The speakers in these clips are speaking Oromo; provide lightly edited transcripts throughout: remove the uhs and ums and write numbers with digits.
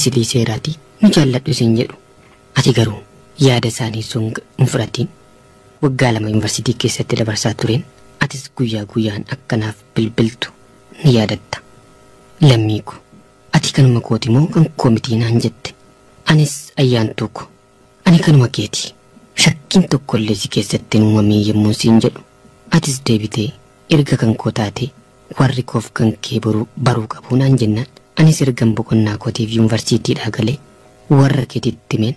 piriinsilii seeraati ni jaalladhu isin jedhu. Ati garuu yaada isaanii sun hin fudhatiin. Waggaa 2 yuunivarsiitii keessatti dabarsaa tureen atis guyyaa guyyaan akkanaaf bilbiltu ni yaadatta. Lammii ko ati kanuma kooti moo kan koomitii naan jette? Anis ayyaantuu ko ani kanuma keeti. Shakkiin tokkollee si keessatti hin uumamee yommuu siin jedhu atis deebitee erga kan koo taate warri koof kan kee baruu qabu naan jennaan anis ergan boqonnaa kootiif yuunivarsiitiidhaa galee warra keetitti himeen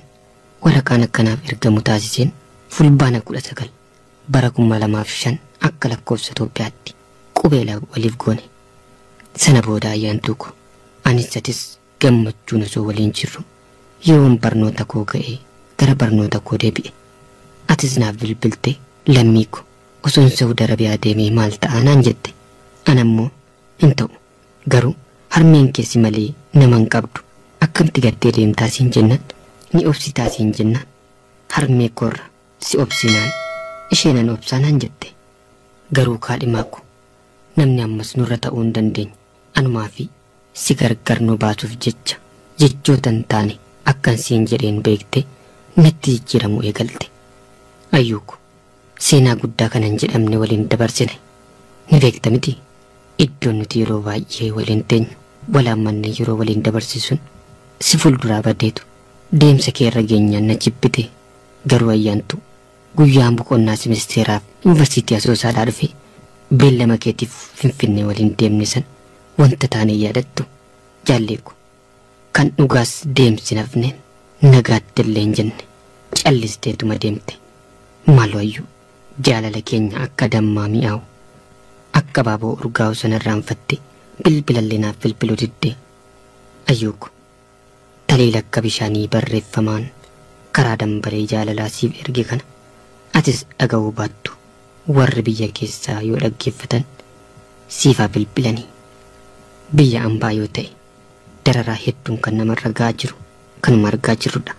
waraqaan akkanaaf ergamu taasiseen fulbaana 19 bara 2005 akka lakkoofsa Itoophiyaatti qubeelaa waliif goone. Sana booda ayyaantuu ko anis atis gammachuun osoo waliin jirru yoon barnoota koo ga'ee gara barnoota koo deebi'e. Atis naaf bilbilte lammii ko osoon Saudi Arabiyaa deemee maal ta'a naan jette. Anammoo hin ta'u garuu harmeen keessi malee nama hin qabdu akkamti gattee deemtaa siin jennaan ni obsitaa siin jennaan harmee koorra si obsinaan isheenan obsaanaan jette. Garuu kaadhimaa ko namni ammas nurra ta'uu hin dandeenye anumaa fi si gargar nu baasuuf jecha jechootan taane akkan siin jedheen beekte natti jijjiiramuu eegalte. Ayyuuko seenaa guddaa kanan jedhamne waliin dabarsine ni beekta miti. Iddoon nuti yeroo baay'ee waliin teenyu walaammanne yeroo waliin dabarsisuun si fuulduraa badeetu deemsa kee irra geenyaan na jibbite. Garuu ayyaantu guyyaan boqonnaa semesteeraaf yuunivarsiitii Asoosaadhaa dhufe beellama keetiif Finfinnee waliin deemne san wanta taane yaadattu jaalleeku kan dhugaas deemsi nafneen nagaatti illee hin jenne callisteetuma deemte. Maaloo ayyuu jaalala keenya akka dammaa mi'aawu akka baaboo urgaa'u sanarraanfatte bilbilallee naaf bilbiluu didde. Ayyuuko taliila akka bishaanii barreeffamaan karaa dambaree jaalalaa siif erge kana atis dhaga'uu baattu warri biyya keessaa yoo dhaggeeffatan siifaa bilbilanii. Biyya ambaa yoo ta'e dararaa hedduun kan namarra ga'aa jiru kanuma argaa jirrudha.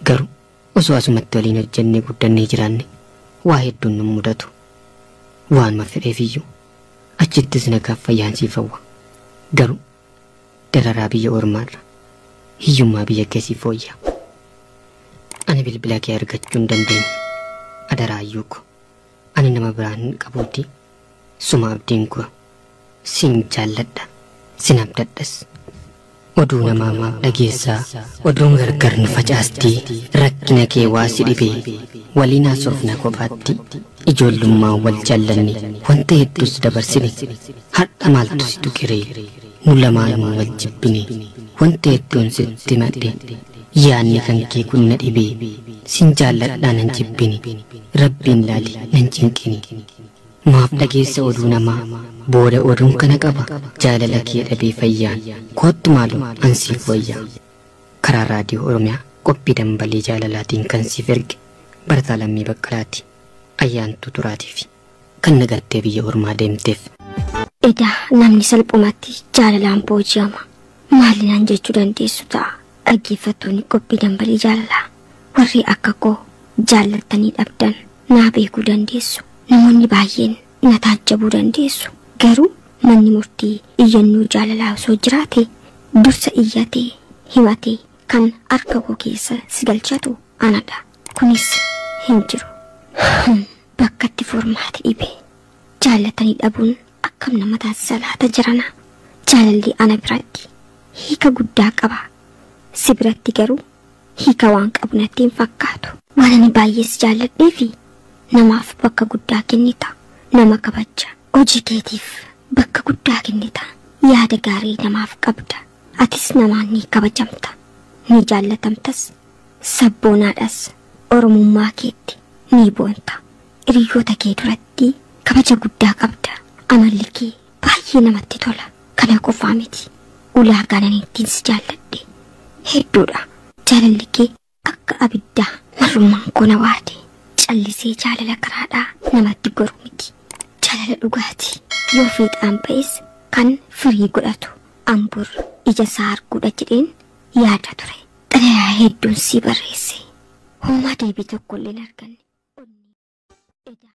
Garuu osoo asumatti waliin hojjennee guddannee jiraanne waa hedduun nu mudatu. Waanuma fedheefiyyuu achittis nagaaf fayyaan siif hawwa. Garuu dararaa biyya ormaarra hiyyummaa biyya keessii fooyya. Ani bilbila kee argachuu hin dandeenye. Adaraa ayyuuko ani nama biraan qabuuti suma abdiin koo sin jaalladha sin abdadhas. Oduu namaa maaf dhageessaa oduun gargar nu facaastii rakkina kee waa si dhibee waliin haasofna kophaatti ijoollummaa wal jaallanne wanta hedduus dabarsine har'a maaltu si tuqiree nu lamaanuu wal jibbine wanta hedduun sitti madhe yaanni kan kee kun na dhibee sin jaalladhaa nan jibbine rabbiin laali nan cinqine. Maaf dhageessa oduu namaa booda oduun kana qaba jaalala kee dhabee fayyaan kootu maaloo ansiif wayyaa. Karaa raadiyoo Oromiyaa qophii dambalii jaalalaatiin kan siif erge Barataa Lammii Baqqalaati. Ayyaantuu Turaatiif kan nagattee biyya ormaa deemteef. Edaa namni salphumatti jaalalaan booji'ama maalinaan jechuu dandeessu ta'a. Dhaggeeffattoonni qophii dambalii jaalalaa warri akka koo jaallattanii dhabdan naa beekuu dandeessu. Namoonni baay'een na taajjabuu dandeessu. Garuu manni murtii iyyannoo jaalalaa osoo jiraate dursa iyyatee himatee kan harka koo keessa si galchatu anadha. Kunis hin jiru. Bakkatti furmaati dhibee jaallatanii dhabuun akkam nama taasisa jirana. Jaalalli ana biratti hiika guddaa qaba. Si biratti garuu hiika waan qabu natti hin fakkaatu. Waan ani baay'ees jaalladheefi namaaf bakka guddaa kennita. Nama kabaja. Hojii keetiif bakka guddaa kennita. Yaada gaarii namaaf qabda. Atis namaan ni kabajamta. Ni jaallatamtas. Sabboonaadhas. Oromummaa keetti ni boonta. Hiriyoota kee duratti kabaja guddaa qabda. Amalli kee baay'ee namatti tola. Kana qofaa miti. Ulaagaan ani ittiin si jaalladhe hedduudha. Jaalalli kee akka abiddaa marrummaan koo na waade. Callisee jaalala karaadhaa namatti goru miti. Jaalala dhugaati. Yoo fiixaan ba'es kan firii godhatu. Ambur ija isaa arguudha jedheen yaada ture. Xalayaa hedduun si barreesse. Homaa deebii tokko illee hin arganne.